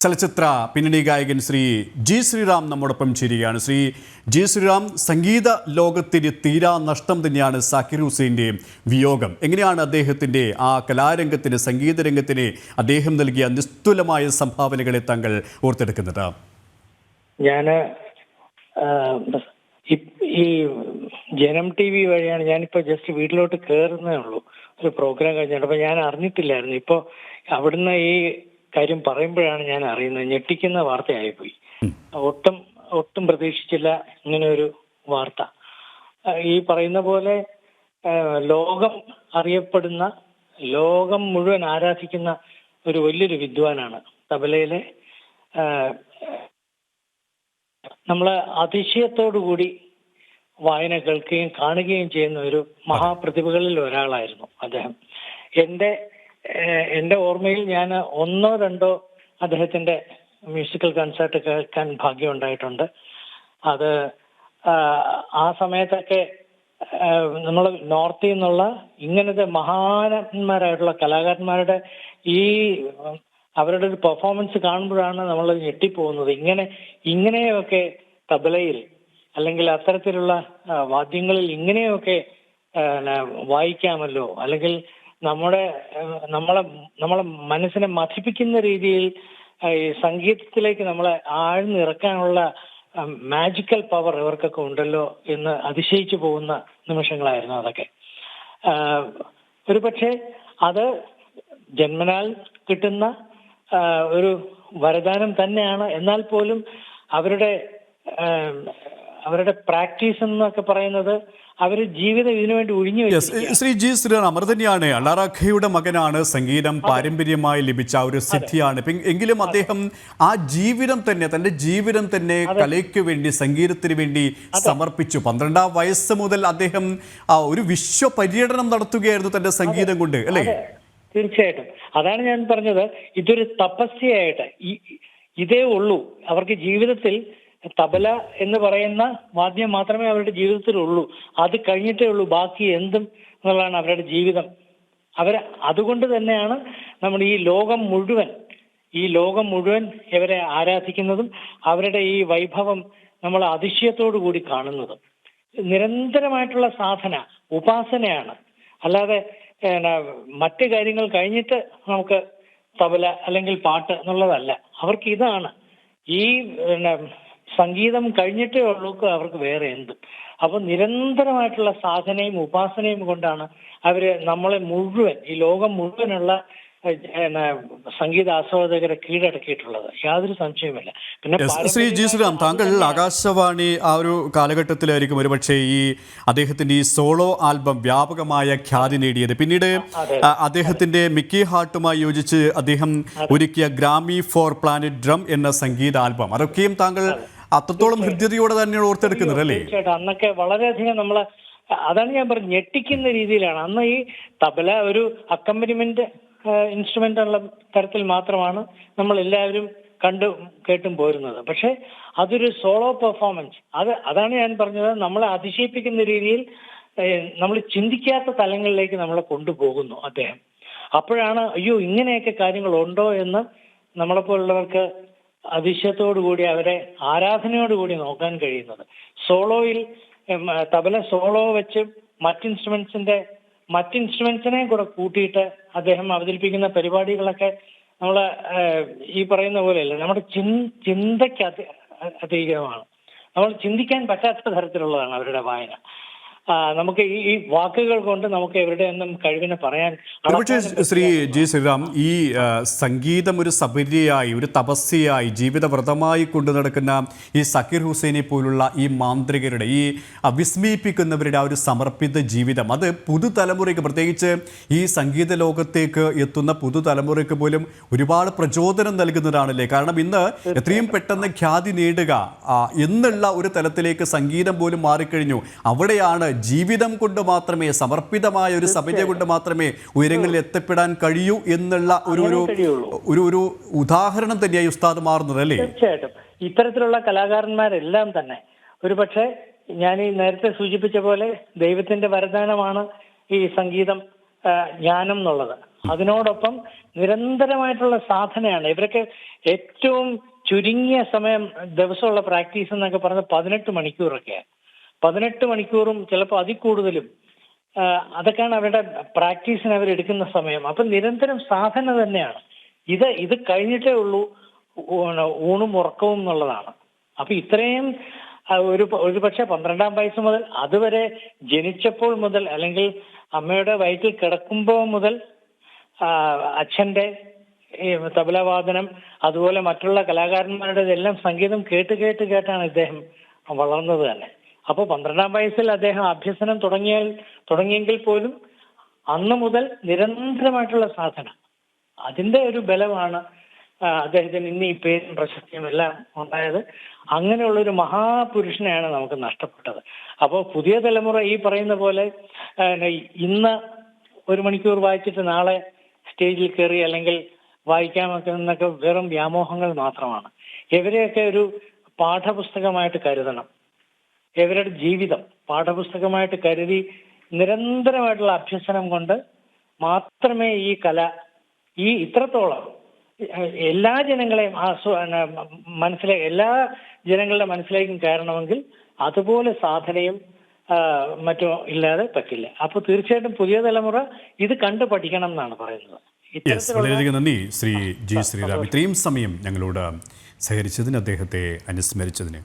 ചലച്ചിത്ര പിന്നണി ഗായകൻ ശ്രീ ജി ശ്രീറാം നമ്മോടൊപ്പം ചേരുകയാണ്. ശ്രീ ജി ശ്രീറാം, സംഗീത ലോകത്തിന് തീരാ നഷ്ടം തന്നെയാണ് സാക്കിർ ഹുസൈൻ്റെ വിയോഗം. എങ്ങനെയാണ് അദ്ദേഹത്തിൻ്റെ ആ കലാരംഗത്തിന്, സംഗീത രംഗത്തിന് അദ്ദേഹം നൽകിയ നിസ്തുലമായ സംഭാവനകളെ താങ്കൾ ഓർത്തെടുക്കുന്നത്? ഞാൻ ഈ ജനം TV വഴിയാണ് ഞാനിപ്പോൾ ജസ്റ്റ് വീട്ടിലോട്ട് കയറുന്നേ ഉള്ളൂ. ഒരു പ്രോഗ്രാം കഴിഞ്ഞിട്ട് അപ്പോൾ ഞാൻ അറിഞ്ഞിട്ടില്ലായിരുന്നു. ഇപ്പോൾ അവിടുന്ന് ഈ കാര്യം പറയുമ്പോഴാണ് ഞാൻ അറിയുന്നത്. ഞെട്ടിക്കുന്ന വാർത്തയായിപ്പോയി. ഒട്ടും പ്രതീക്ഷിച്ചില്ല ഇങ്ങനെ ഒരു വാർത്ത. ഈ പറയുന്ന പോലെ ലോകം അറിയപ്പെടുന്ന, ലോകം മുഴുവൻ ആരാധിക്കുന്ന ഒരു വലിയൊരു വിദ്വാനാണ്. തബലയിലെ നമ്മൾ അതിശയത്തോടുകൂടി വായന കേൾക്കുകയും കാണുകയും ചെയ്യുന്ന ഒരു മഹാപ്രതിഭകളിൽ ഒരാളായിരുന്നു അദ്ദേഹം. എൻ്റെ ഓർമ്മയിൽ ഞാൻ ഒന്നോ രണ്ടോ അദ്ദേഹത്തിന്റെ മ്യൂസിക്കൽ കൺസേർട്ട് കേൾക്കാൻ ഭാഗ്യം ഉണ്ടായിട്ടുണ്ട്. അത് ആ സമയത്തൊക്കെ നമ്മൾ നോർത്തിൽ നിന്നുള്ള ഇങ്ങനത്തെ മഹാന്മാരായിട്ടുള്ള കലാകാരന്മാരുടെ ഈ അവരുടെ ഒരു പെർഫോമൻസ് കാണുമ്പോഴാണ് നമ്മൾ ഞെട്ടിപ്പോകുന്നത്. ഇങ്ങനെയൊക്കെ തബലയിൽ അല്ലെങ്കിൽ അത്തരത്തിലുള്ള വാദ്യങ്ങളിൽ ഇങ്ങനെയൊക്കെ വായിക്കാമല്ലോ, അല്ലെങ്കിൽ നമ്മളെ മനസ്സിനെ മഥിപ്പിക്കുന്ന രീതിയിൽ ഈ സംഗീതത്തിലേക്ക് നമ്മളെ ആഴ്ന്നിറക്കാനുള്ള മാജിക്കൽ പവർ ഇവർക്കൊക്കെ ഉണ്ടല്ലോ എന്ന് അതിശയിച്ചു പോകുന്ന നിമിഷങ്ങളായിരുന്നു അതൊക്കെ. ഒരുപക്ഷെ അത് ജന്മനാൽ കിട്ടുന്ന ഒരു വരദാനം തന്നെയാണ്. എന്നാൽ പോലും അവരുടെ പ്രാക്ടീസ് എന്നൊക്കെ പറയുന്നത് അവർ ജീവിതം ഇതിനുവേണ്ടി ഒഴിഞ്ഞു വെച്ചിരിക്കുകയാണ്. ശ്രീ ജി ശ്രീറാം അത് തന്നെയാണ്. അലാറാഖയുടെ മകനാണ്. സംഗീതം പാരമ്പര്യമായി ലഭിച്ച ഒരു സിദ്ധിയാണ്. എങ്കിലും അദ്ദേഹം ആ ജീവിതം തന്നെ, തന്റെ ജീവിതം തന്നെ കലയ്ക്ക് വേണ്ടി, സംഗീതത്തിന് വേണ്ടി സമർപ്പിച്ചു. 12-ാം വയസ്സ് മുതൽ അദ്ദേഹം ഒരു വിശ്വ പര്യടനം നടത്തുകയായിരുന്നു തന്റെ സംഗീതം കൊണ്ട്, അല്ലേ? തീർച്ചയായിട്ടും. അതാണ് ഞാൻ പറഞ്ഞത്, ഇതൊരു തപസ്യയായിട്ട് ഇതേ ഉള്ളൂ അവർക്ക് ജീവിതത്തിൽ. തബല എന്ന് പറയുന്ന വാദ്യം മാത്രമേ അവരുടെ ജീവിതത്തിലുള്ളൂ. അത് കഴിഞ്ഞിട്ടേ ഉള്ളൂ ബാക്കി എന്തും എന്നുള്ളതാണ് അവരുടെ ജീവിതം. അതുകൊണ്ട് തന്നെയാണ് നമ്മൾ ഈ ലോകം മുഴുവൻ ഇവരെ ആരാധിക്കുന്നതും അവരുടെ ഈ വൈഭവം നമ്മൾ അതിശയത്തോടു കൂടി കാണുന്നതും. നിരന്തരമായിട്ടുള്ള സാധന, ഉപാസനയാണ്. അല്ലാതെ മറ്റു കാര്യങ്ങൾ കഴിഞ്ഞിട്ട് നമുക്ക് തബല അല്ലെങ്കിൽ പാട്ട് എന്നുള്ളതല്ല. അവർക്ക് ഇതാണ്. ഈ സംഗീതം കഴിഞ്ഞിട്ടേ ഉള്ളൂ അവർക്ക് വേറെ എന്തും. അപ്പൊ നിരന്തരമായിട്ടുള്ള സാധനയും ഉപാസനയും കൊണ്ടാണ് നമ്മളെ മുഴുവൻ, ഈ ലോകം മുഴുവനുള്ള സംഗീത ആസ്വാദകരെ കീഴടക്കിയിട്ടുള്ളത്. യാതൊരു സംശയവുമില്ല. പിന്നെ ശ്രീ ജി ശ്രീറാം, താങ്കൾ ആകാശവാണി ആ ഒരു കാലഘട്ടത്തിലായിരിക്കും ഒരുപക്ഷെ ഈ അദ്ദേഹത്തിന്റെ ഈ സോളോ ആൽബം വ്യാപകമായ ഖ്യാതി നേടിയത്. പിന്നീട് അദ്ദേഹത്തിന്റെ മിക്കി ഹാർട്ടുമായി യോജിച്ച് അദ്ദേഹം ഒരുക്കിയ ഗ്രാമി ഫോർ പ്ലാനറ്റ് ഡ്രം എന്ന സംഗീത ആൽബം, അതൊക്കെയും താങ്കൾ അത്രത്തോളം ഹൃദ്യതയോടെ തന്നെയാണ് ഓർത്തെടുക്കുന്നത്, അല്ലേ? തീർച്ചയായിട്ടും. അന്നൊക്കെ വളരെയധികം അതാണ് ഞാൻ പറഞ്ഞത്, ഞെട്ടിക്കുന്ന രീതിയിലാണ്. അന്ന് ഈ തബല ഒരു അക്കമ്പനിമെന്റ് ഇൻസ്ട്രുമെന്റ് ഉള്ള തരത്തിൽ മാത്രമാണ് നമ്മൾ എല്ലാവരും കേട്ടും പോരുന്നത്. പക്ഷെ അതൊരു സോളോ പെർഫോമൻസ്, അതാണ് ഞാൻ പറഞ്ഞത്, നമ്മളെ അതിശയിപ്പിക്കുന്ന രീതിയിൽ നമ്മൾ ചിന്തിക്കാത്ത തലങ്ങളിലേക്ക് നമ്മളെ കൊണ്ടുപോകുന്നു അദ്ദേഹം. അപ്പോഴാണ് അയ്യോ ഇങ്ങനെയൊക്കെ കാര്യങ്ങളുണ്ടോ എന്ന് നമ്മളെപ്പോലുള്ളവർക്ക് അതിശയത്തോടുകൂടി, അവരെ ആരാധനയോടുകൂടി നോക്കാൻ കഴിയുന്നത്. സോളോയിൽ തബല സോളോ വെച്ച് മറ്റ് ഇൻസ്ട്രുമെന്റ്സിനെ കൂടെ കൂട്ടിയിട്ട് അദ്ദേഹം അവതരിപ്പിക്കുന്ന പരിപാടികളൊക്കെ നമ്മളെ ഈ പറയുന്ന പോലെയല്ല, നമ്മുടെ ചിന്തയ്ക്ക് അതീതമാണ്. നമ്മൾ ചിന്തിക്കാൻ പറ്റാത്ത തരത്തിലുള്ളതാണ് അവരുടെ വായന. നമുക്ക് ഈ വാക്കുകൾ കൊണ്ട് നമുക്ക് എവരുടെ ഒന്നും കഴിവിനെ പറയാൻ. ശ്രീ ജി ശ്രീറാം, ഈ സംഗീതം ഒരു സബര്യയായി, ഒരു തപസ്യയായി, ജീവിതവ്രതമായി കൊണ്ടു നടക്കുന്ന ഈ സക്കീർ ഹുസൈനെ പോലുള്ള ഈ മാന്ത്രികരുടെ, ഈ വിസ്മയിപ്പിക്കുന്നവരുടെ ആ ഒരു സമർപ്പിത ജീവിതം, അത് പുതുതലമുറയ്ക്ക്, പ്രത്യേകിച്ച് ഈ സംഗീത ലോകത്തേക്ക് എത്തുന്ന പുതുതലമുറയ്ക്ക് പോലും ഒരുപാട് പ്രചോദനം നൽകുന്നതാണല്ലേ? കാരണം ഇന്ന് എത്രയും പെട്ടെന്ന് ഖ്യാതി നേടുക എന്നുള്ള ഒരു തലത്തിലേക്ക് സംഗീതം പോലും മാറിക്കഴിഞ്ഞു. അവിടെയാണ് ജീവിതം കൊണ്ട് മാത്രമേ, സമർപ്പിതമായ ഒരു സബര്യ കൊണ്ട് മാത്രമേ ഉയരങ്ങളിൽ എത്തപ്പെടാൻ കഴിയൂ എന്നുള്ള ഒരു ഉദാഹരണം തന്നെയായി ഉസ്താദ് മാറുന്നത്, അല്ലേ? തീർച്ചയായിട്ടും. ഇത്തരത്തിലുള്ള കലാകാരന്മാരെല്ലാം തന്നെ ഒരുപക്ഷെ ഞാൻ ഈ നേരത്തെ സൂചിപ്പിച്ച പോലെ ദൈവത്തിന്റെ വരദാനമാണ് ഈ സംഗീതം, ജ്ഞാനം എന്നുള്ളത്. അതിനോടൊപ്പം നിരന്തരമായിട്ടുള്ള സാധനയാണ്. ഇവരൊക്കെ ഏറ്റവും ചുരുങ്ങിയ സമയം ദിവസമുള്ള പ്രാക്ടീസ് എന്നൊക്കെ പറഞ്ഞ് 18 മണിക്കൂറൊക്കെയാണ്. 18 മണിക്കൂറും ചിലപ്പോൾ അതിൽ കൂടുതലും അതൊക്കെയാണ് അവരുടെ പ്രാക്ടീസിന് അവരെടുക്കുന്ന സമയം. അപ്പം നിരന്തരം സാധന തന്നെയാണ്. ഇത് കഴിഞ്ഞിട്ടേ ഉള്ളൂ ഊണും ഉറക്കവും എന്നുള്ളതാണ്. അപ്പൊ ഇത്രയും ഒരു പക്ഷെ 12-ാം വയസ്സ് മുതൽ അതുവരെ ജനിച്ചപ്പോൾ മുതൽ അല്ലെങ്കിൽ അമ്മയുടെ വയറ്റിൽ കിടക്കുമ്പോൾ മുതൽ അച്ഛന്റെ തബലവാദനം അതുപോലെ മറ്റുള്ള കലാകാരന്മാരുടെ എല്ലാം സംഗീതം കേട്ടാണ് ഇദ്ദേഹം വളർന്നത് തന്നെ. അപ്പോൾ 12-ാം വയസ്സിൽ അദ്ദേഹം അഭ്യസനം തുടങ്ങിയെങ്കിൽ പോലും അന്ന് മുതൽ നിരന്തരമായിട്ടുള്ള സാധന, അതിന്റെ ഒരു ബലമാണ് അദ്ദേഹത്തിന് ഇന്ന് ഈ പേരും പ്രശസ്തിയും എല്ലാം ഉണ്ടായത്. അങ്ങനെയുള്ളൊരു മഹാപുരുഷനെയാണ് നമുക്ക് നഷ്ടപ്പെട്ടത്. അപ്പോൾ പുതിയ തലമുറ ഈ പറയുന്ന പോലെ ഇന്ന് 1 മണിക്കൂർ വായിച്ചിട്ട് നാളെ സ്റ്റേജിൽ കയറി അല്ലെങ്കിൽ വായിക്കാമൊക്കെ എന്നൊക്കെ വെറും വ്യാമോഹങ്ങൾ മാത്രമാണ്. ഇവരെയൊക്കെ ഒരു പാഠപുസ്തകമായിട്ട് കരുതണം. ഇവരുടെ ജീവിതം പാഠപുസ്തകമായിട്ട് കരുതി നിരന്തരമായിട്ടുള്ള അഭ്യസനം കൊണ്ട് മാത്രമേ ഈ കല ഇത്രത്തോളം എല്ലാ ജനങ്ങളെയും എല്ലാ ജനങ്ങളുടെ മനസ്സിലേക്കും കയറണമെങ്കിൽ അതുപോലെ സാധനയും മറ്റും ഇല്ലാതെ പറ്റില്ല. അപ്പൊ തീർച്ചയായിട്ടും പുതിയ തലമുറ ഇത് കണ്ടു പഠിക്കണം എന്നാണ് പറയുന്നത്. വളരെയധികം നന്ദി ശ്രീ ജി ശ്രീറാം, ഇത്രയും സമയം ഞങ്ങളോട് സഹകരിച്ചതിന്, അദ്ദേഹത്തെ അനുസ്മരിച്ചതിന്.